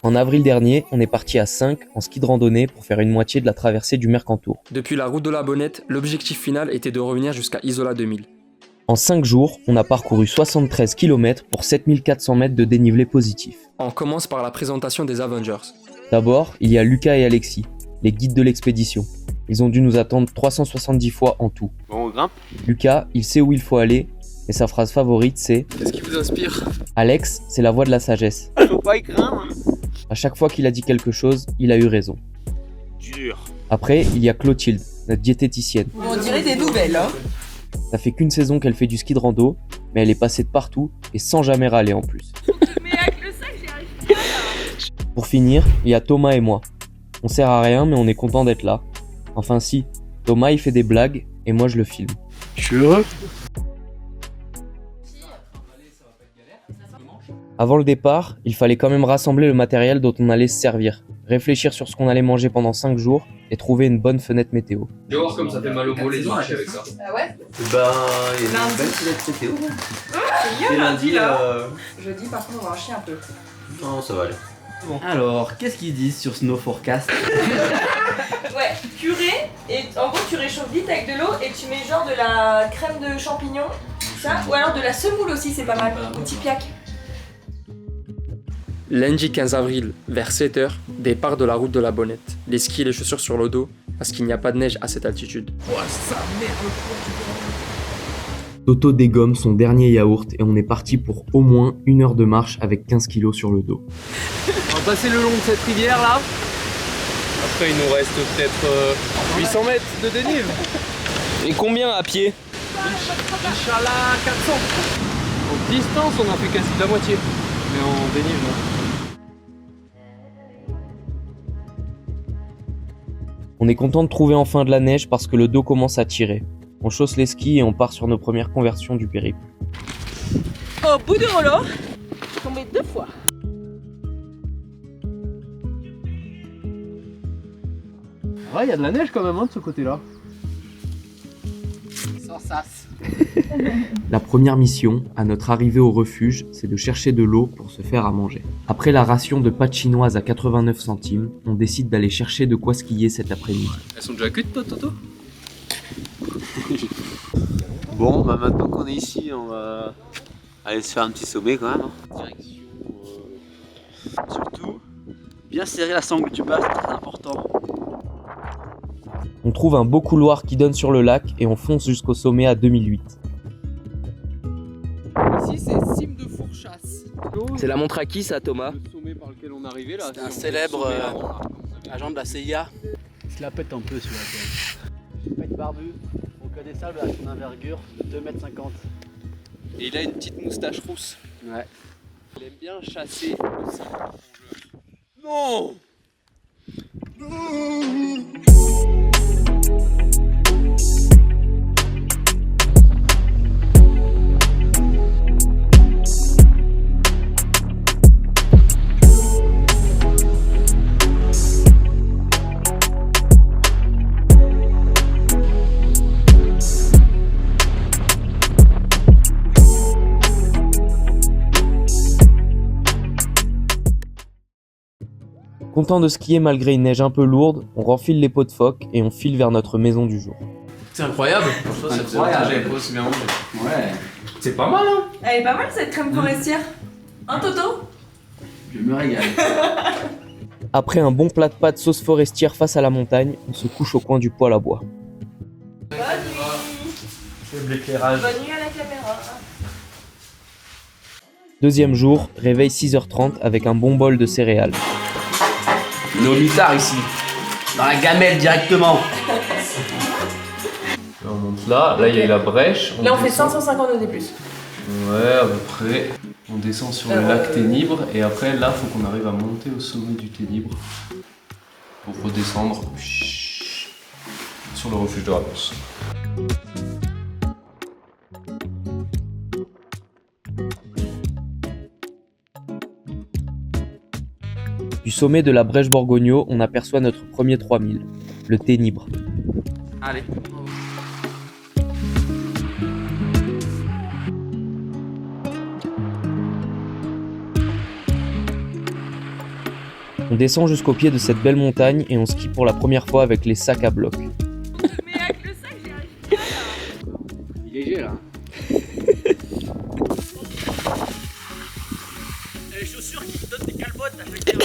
En avril dernier, on est parti à 5 en ski de randonnée pour faire une moitié de la traversée du Mercantour. Depuis la route de la Bonnette, l'objectif final était de revenir jusqu'à Isola 2000. En 5 jours, on a parcouru 73 km pour 7400 mètres de dénivelé positif. On commence par la présentation des Avengers. D'abord, il y a Lucas et Alexis, les guides de l'expédition. Ils ont dû nous attendre 370 fois en tout. Bon, on grimpe. Lucas, il sait où il faut aller, et sa phrase favorite c'est Qu'est-ce qui vous inspire ? Alex, c'est la voix de la sagesse. Faut pas y craindre. À chaque fois qu'il a dit quelque chose, il a eu raison. Dur. Après, il y a Clotilde, notre diététicienne. On dirait des nouvelles, hein. Ça fait qu'une saison qu'elle fait du ski de rando, mais elle est passée de partout et sans jamais râler en plus. Mais avec le sac, j'y arrive pas là. Pour finir, il y a Thomas et moi. On sert à rien, mais on est content d'être là. Enfin si, Thomas il fait des blagues et moi je le filme. Je suis heureux. Avant le départ, il fallait quand même rassembler le matériel dont on allait se servir, réfléchir sur ce qu'on allait manger pendant 5 jours et trouver une bonne fenêtre météo. Tu vas voir comme ça fait mal au mollet de marcher avec ça. Ah ouais. Ben, il y a une Lundi. belle fenêtre météo. C'est mieux lundi là. Jeudi par contre on va en chier un peu. Non, ça va aller. Alors, qu'est-ce qu'ils disent sur Snow Forecast? Ouais, purée, et en gros tu réchauffes vite avec de l'eau et tu mets genre de la crème de champignons, ça, ou alors de la semoule aussi c'est pas mal, ou tipiac. Lundi 15 avril, vers 7h, départ de la route de la Bonnette. Les skis et les chaussures sur le dos, parce qu'il n'y a pas de neige à cette altitude. Toto dégomme son dernier yaourt et on est parti pour au moins 1 heure de marche avec 15 kilos sur le dos. On va passer le long de cette rivière là. Après il nous reste peut-être 800 mètres de dénive. Et combien à pied? Inch'Allah 400. En distance on a fait quasi la moitié. Mais en dénive non. On est content de trouver enfin de la neige parce que le dos commence à tirer. On chausse les skis et on part sur nos premières conversions du périple. Au bout du rouleau, je suis tombée 2 fois. Ouais, il y a de la neige quand même hein, de ce côté-là. Sans sas. La première mission, à notre arrivée au refuge, c'est de chercher de l'eau pour se faire à manger. Après la ration de pâtes chinoises à 89 centimes, on décide d'aller chercher de quoi skier cet après-midi. Elles sont déjà cuites toi Toto? Bon, bah maintenant qu'on est ici, on va aller se faire un petit sommet quand même. Hein. Direction. Surtout, bien serrer la sangle du bas, c'est très important. On trouve un beau couloir qui donne sur le lac et on fonce jusqu'au sommet à 2008. Ici, c'est Cime de Fourchasse. C'est la montre à qui ça, Thomas? Le sommet par lequel on est arrivé là. C'est un célèbre agent de la CIA. Il se la pète un peu celui-là quand même. Je suis pas une barbu, reconnaissable à son envergure de 2,50 m. Et il a une petite moustache rousse. Ouais. Il aime bien chasser aussi. Non! Content de skier malgré une neige un peu lourde, on renfile les pots de phoque et on file vers notre maison du jour. C'est incroyable. Franchement, ça faisait longtemps que j'avais pas aussi bien mangé. Ouais, C'est pas mal hein. Elle est pas mal cette crème forestière. Un Toto? je me régale. Après un bon plat de pâtes sauce forestière face à la montagne, on se couche au coin du poêle à bois. Bonne nuit. C'est de l'éclairage. Bonne nuit à la caméra. Deuxième jour, réveil 6h30 avec un bon bol de céréales. Nos lutards ici. Dans la gamelle directement. Là, on monte là il y a la brèche. Là on fait descend. 550 de plus. Ouais, à peu près. On descend sur le lac Ténibre et après là, faut qu'on arrive à monter au sommet du Ténibre pour redescendre sur le refuge de Ramos. Du sommet de la Brèche Borgogno, on aperçoit notre premier 3000, le Ténibre. Allez. On descend jusqu'au pied de cette belle montagne et on skie pour la première fois avec les sacs à bloc. Mais avec le sac, j'y arrive pas là. Il est léger là. Les chaussures qui te donnent des calbottes avec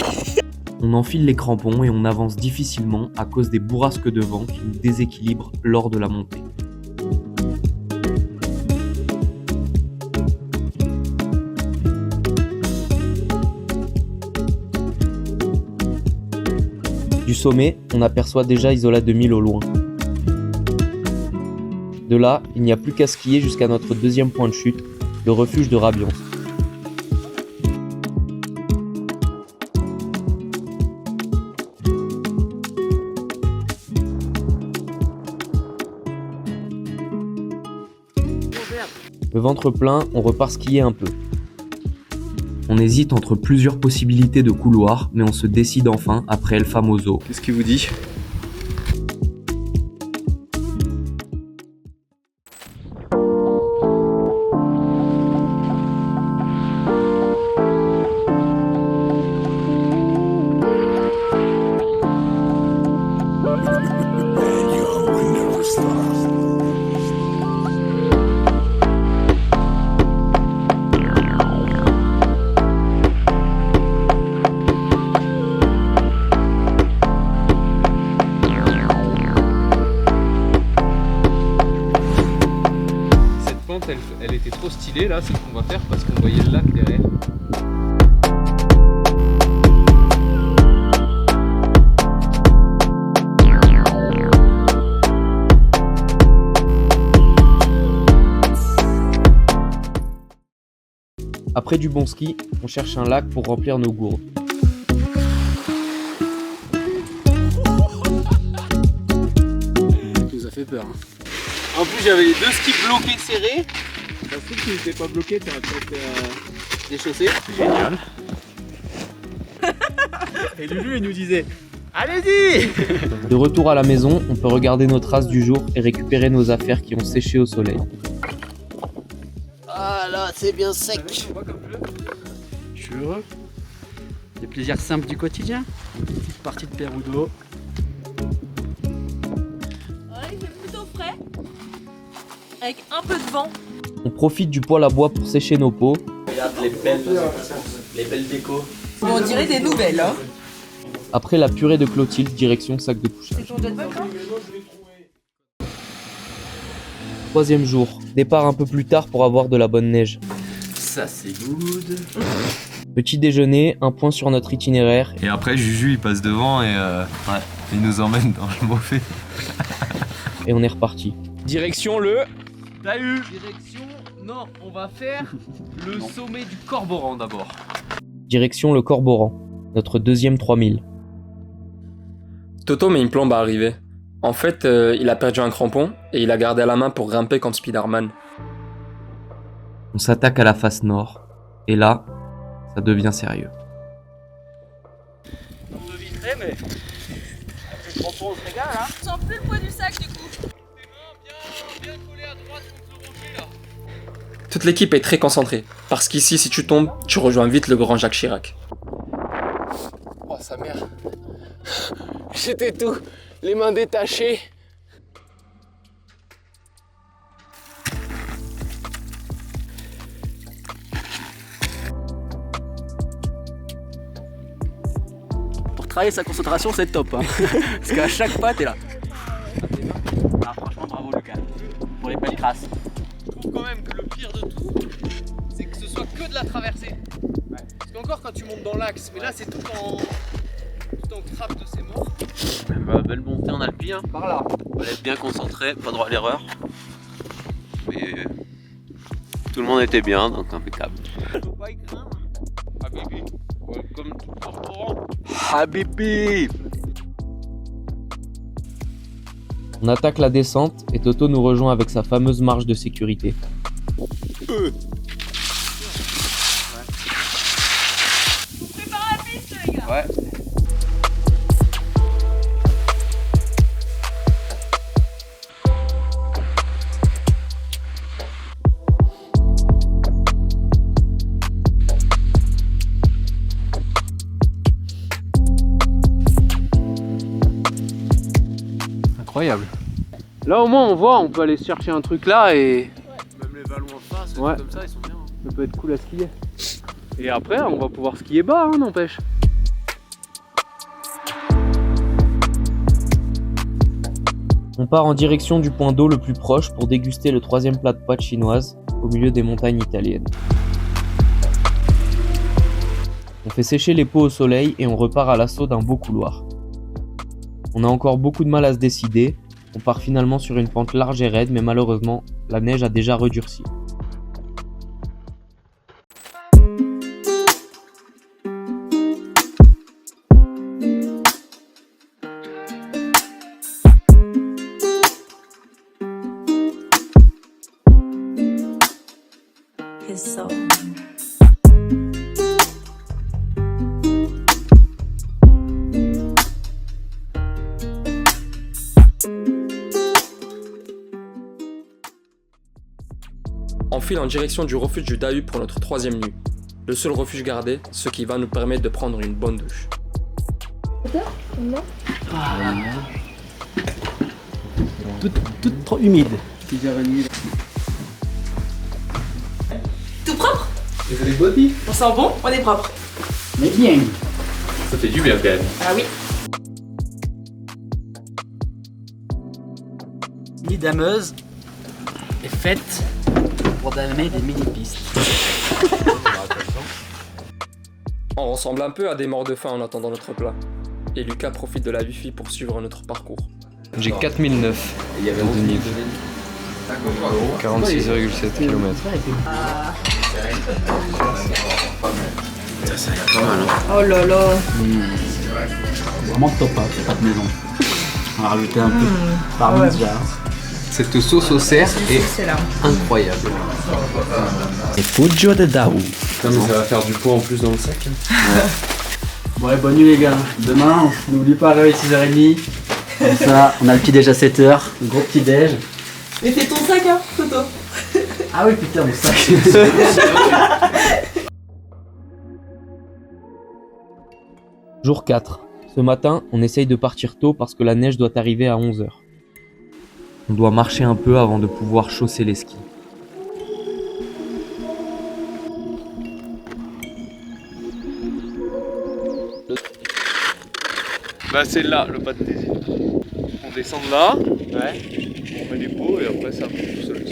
On enfile les crampons et on avance difficilement à cause des bourrasques de vent qui nous déséquilibrent lors de la montée. Du sommet, on aperçoit déjà Isola 2000 au loin. De là, il n'y a plus qu'à skier jusqu'à notre deuxième point de chute, le refuge de Rabiance. Le ventre plein, on repart skier un peu. On hésite entre plusieurs possibilités de couloirs, mais on se décide enfin après El Famoso. Qu'est-ce qu'il vous dit? Elle était trop stylée là, c'est ce qu'on va faire parce qu'on voyait le lac derrière. Après du bon ski, on cherche un lac pour remplir nos gourdes. Tu nous as fait peur. Hein. En plus, j'avais les deux skis bloqués serrés. Ça se trouve que tu n'étais pas bloqué, tu aurais peut-être déchaussé. Génial. Et Lulu, il nous disait allez-y. De retour à la maison, on peut regarder nos traces du jour et récupérer nos affaires qui ont séché au soleil. Ah là, c'est bien sec. Je suis heureux. Des plaisirs simples du quotidien. Une petite partie de Perudo. Ouais, il fait plutôt frais. Avec un peu de vent. On profite du poêle à bois pour sécher nos peaux. Regarde les belles décos. On dirait des nouvelles, hein. Après la purée de Clotilde, direction sac de couchage. C'est ton jet bug, là ? Troisième jour, départ un peu plus tard pour avoir de la bonne neige. Ça c'est good. Petit déjeuner, un point sur notre itinéraire. Et après Juju il passe devant et il nous emmène dans le mauvais. Et on est reparti. Direction le... Direction, non, on va faire le sommet du Corboran d'abord. Direction le Corboran, notre deuxième 3000. Toto met une plombe à arriver. En fait, il a perdu un crampon et il a gardé à la main pour grimper comme Spider-Man. On s'attaque à la face nord. Et là, ça devient sérieux. On peut vitré, mais. Avec le crampon, on se régale, hein. Tu sens plus le poids du sac, du coup. Bien collé à droite contre le rocher, là. Toute l'équipe est très concentrée, parce qu'ici, si tu tombes, tu rejoins vite le grand Jacques Chirac. Oh sa mère. J'étais tout, les mains détachées. Pour travailler sa concentration, c'est top. Hein. Parce qu'à chaque pas, t'es là. Ah, franchement, bravo Lucas. Pour les belles traces. Je trouve quand même que le pire de tout, c'est que ce soit que de la traversée. Parce qu'encore quand tu montes dans l'axe, mais là c'est tout en crabe de ces morts. Bah, belle montée en alpi, hein. Par là. Fallait être bien concentré, pas droit à l'erreur. Mais tout le monde était bien, donc impeccable. Faut pas y craindre. Habibi. Welcome to Corboran. Habibi. On attaque la descente et Toto nous rejoint avec sa fameuse marche de sécurité. Prépare la piste, les gars. Ouais. incroyable. Là au moins on voit, on peut aller chercher un truc là et... Même les vallons en face, Ouais. comme ça, ils sont bien. Ça peut être cool à skier. Et après on va pouvoir skier bas, hein, n'empêche. On part en direction du point d'eau le plus proche pour déguster le 3e plat de pâtes chinoises au milieu des montagnes italiennes. On fait sécher les peaux au soleil et on repart à l'assaut d'un beau couloir. On a encore beaucoup de mal à se décider, on part finalement sur une pente large et raide mais malheureusement, la neige a déjà redurci. On file en direction du refuge du Dahu pour notre 3e nuit. Le seul refuge gardé, ce qui va nous permettre de prendre une bonne douche. Toute trop humide. Tout propre? Et vous les body? On sent bon, on est propre. Mais bien. Ça fait du bien quand même. Ah oui. L'île dameuse est faite pour damer des mini-pistes. On ressemble un peu à des morts de faim en attendant notre plat. Et Lucas profite de la wifi pour suivre notre parcours. J'ai 4009 de niveau. 46,7 km. Oh là là. Vraiment top, hein, c'est pas de maison. On va rajouter un peu par déjà. Cette sauce au cerf est incroyable. Et Fujo de Dahu. Putain, mais ça va faire du poids en plus dans le sac. Bon, allez, bonne nuit les gars. Demain, on n'oublie pas d'arriver à 6h30. Comme ça, on a le petit déj à 7h. Le gros petit déj. Mais c'est ton sac, hein, Toto. Ah oui, putain, mon sac. Jour 4. Ce matin, on essaye de partir tôt parce que la neige doit arriver à 11h. On doit marcher un peu avant de pouvoir chausser les skis. Bah c'est là le pas de tes îles. On descend de là, on met les pots et après ça monte tout seul.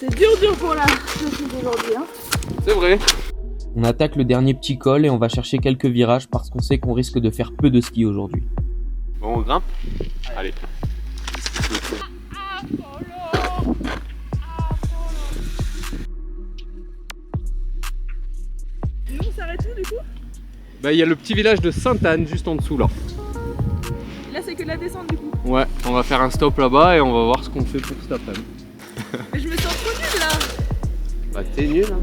C'est dur pour la chaussée d'aujourd'hui, hein. C'est vrai. On attaque le dernier petit col et on va chercher quelques virages parce qu'on sait qu'on risque de faire peu de ski aujourd'hui. Bon on grimpe. Allez. Et nous on s'arrête où du coup? Bah il y a le petit village de Sainte-Anne juste en dessous là. Là c'est que la descente du coup. Ouais, on va faire un stop là-bas et on va voir ce qu'on fait pour cet après-midi. Mais je me sens trop nulle là. Bah t'es nul hein.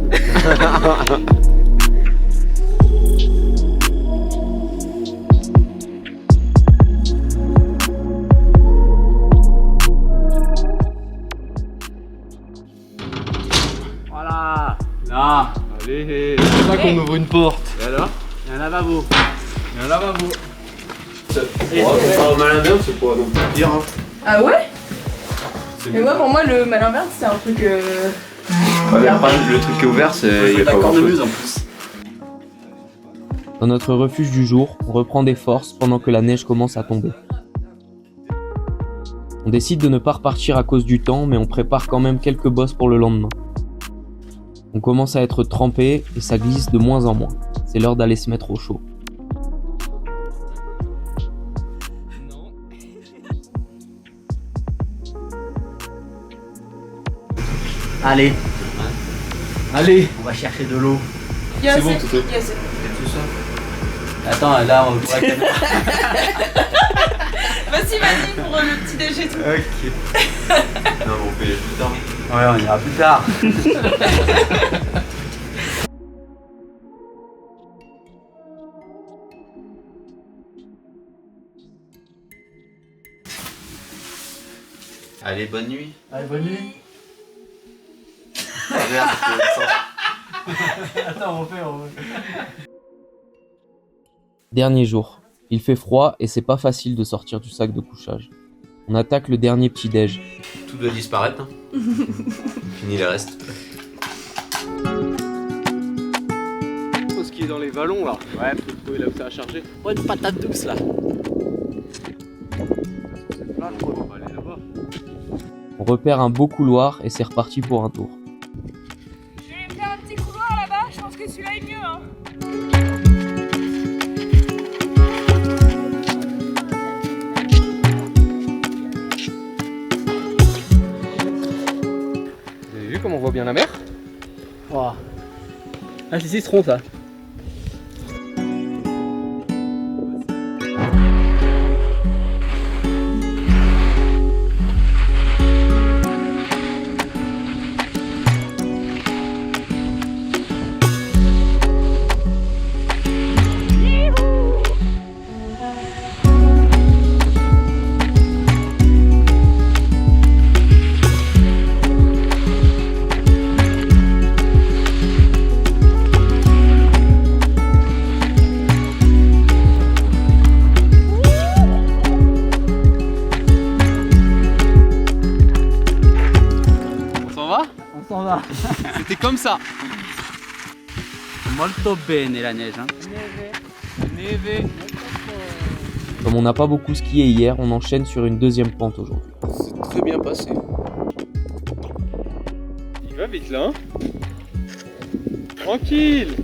Voilà. Là. Allez, c'est pas qu'on ouvre une porte. Et alors? Il y a un lavabo. Il y a un lavabo. Au Malin-Verne, c'est pas non plus pire. Hein. Ah ouais? Mais moi pour moi le Malin-Verne c'est un truc Le truc qui est ouvert, c'est. Il y a pas grand-chose. en plus. Dans notre refuge du jour, on reprend des forces pendant que la neige commence à tomber. On décide de ne pas repartir à cause du temps, mais on prépare quand même quelques bosses pour le lendemain. On commence à être trempé et ça glisse de moins en moins. C'est l'heure d'aller se mettre au chaud. Allez. Allez. On va chercher de l'eau. C'est bon Toto. Attends, là on pourrait quand même... Vas-y pour le petit déj et tout. Ok. Non, mais on peut y aller plus tard. Ouais, on ira plus tard. Allez, bonne nuit. Allez, bonne nuit. Attends, on fait. Dernier jour. Il fait froid et c'est pas facile de sortir du sac de couchage. On attaque le dernier petit-déj. Tout doit disparaître. Hein. Fini les restes. Faut skier dans les vallons là. Ouais, faut trouver là où ça a chargé. Oh, une patate douce là. Là, je crois qu'on va aller là-bas. On repère un beau couloir et c'est reparti pour un tour. Je vais faire un petit couloir là-bas, je pense que celui-là est mieux. Hein. Vous avez vu comment on voit bien la mer? Wow. Ah, c'est citron ça. On s'en va. C'était comme ça. Molto bene la neige. Hein. Neve. Comme on n'a pas beaucoup skié hier, on enchaîne sur une deuxième pente aujourd'hui. C'est très bien passé. Il va vite là. Hein. Tranquille.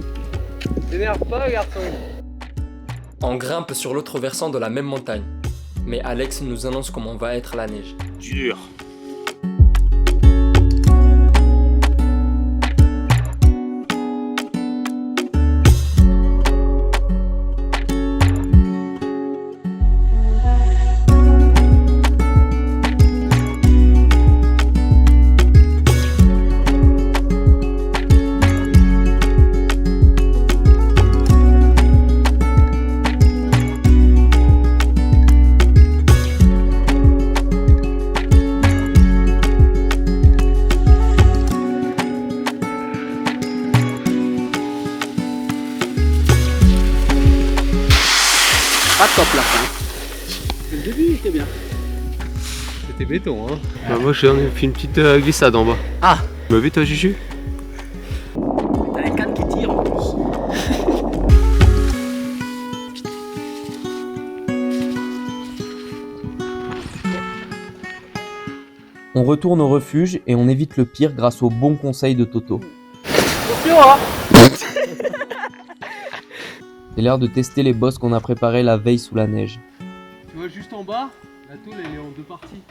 T'énerve pas, garçon. On grimpe sur l'autre versant de la même montagne. Mais Alex nous annonce comment va être la neige. Dur. Pas top la fin. Le début était bien. C'était béton, hein. Bah, moi, j'ai fait une petite glissade en bas. Ah. Tu m'as vu, toi, Juju? T'as les cannes qui tirent en plus. On retourne au refuge et on évite le pire grâce aux bons conseils de Toto. C'est l'heure de tester les bosses qu'on a préparées la veille sous la neige. Tu vois, juste en bas, la tôle, elle est en deux parties.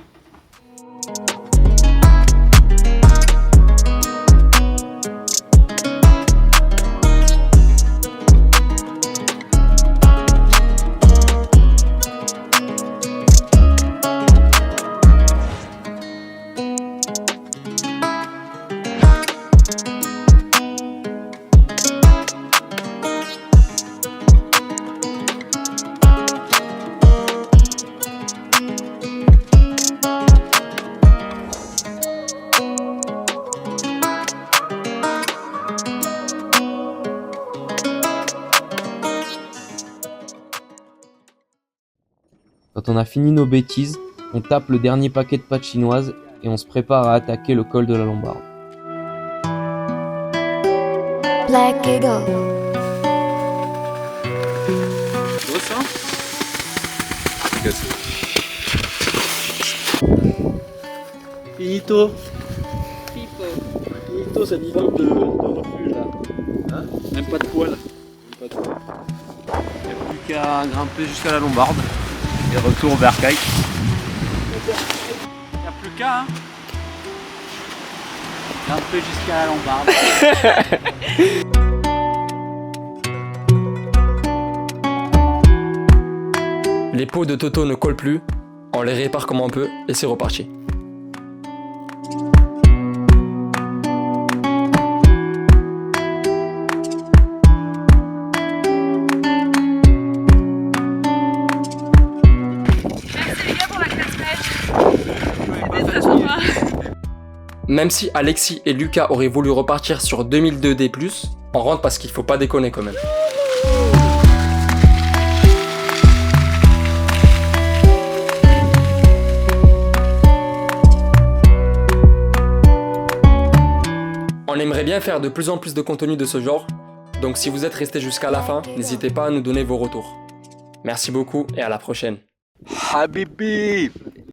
Quand on a fini nos bêtises, on tape le dernier paquet de pâtes chinoises et on se prépare à attaquer le col de la Lombarde. Black Eagle. Tu vois ça? C'est cassé. Finito. Finito, ça dit donc de refuge là. Hein? Même pas de poils. Il n'y a plus qu'à grimper jusqu'à la Lombarde. Et retour vers Kijk. Il n'y a plus qu'à hein. Grimper jusqu'à la Lombarde. Les pots de Toto ne collent plus, on les répare comme on peut et c'est reparti. Même si Alexis et Lucas auraient voulu repartir sur 2002 D+, on rentre parce qu'il faut pas déconner quand même. On aimerait bien faire de plus en plus de contenu de ce genre, donc si vous êtes resté jusqu'à la fin, n'hésitez pas à nous donner vos retours. Merci beaucoup et à la prochaine. Habibi!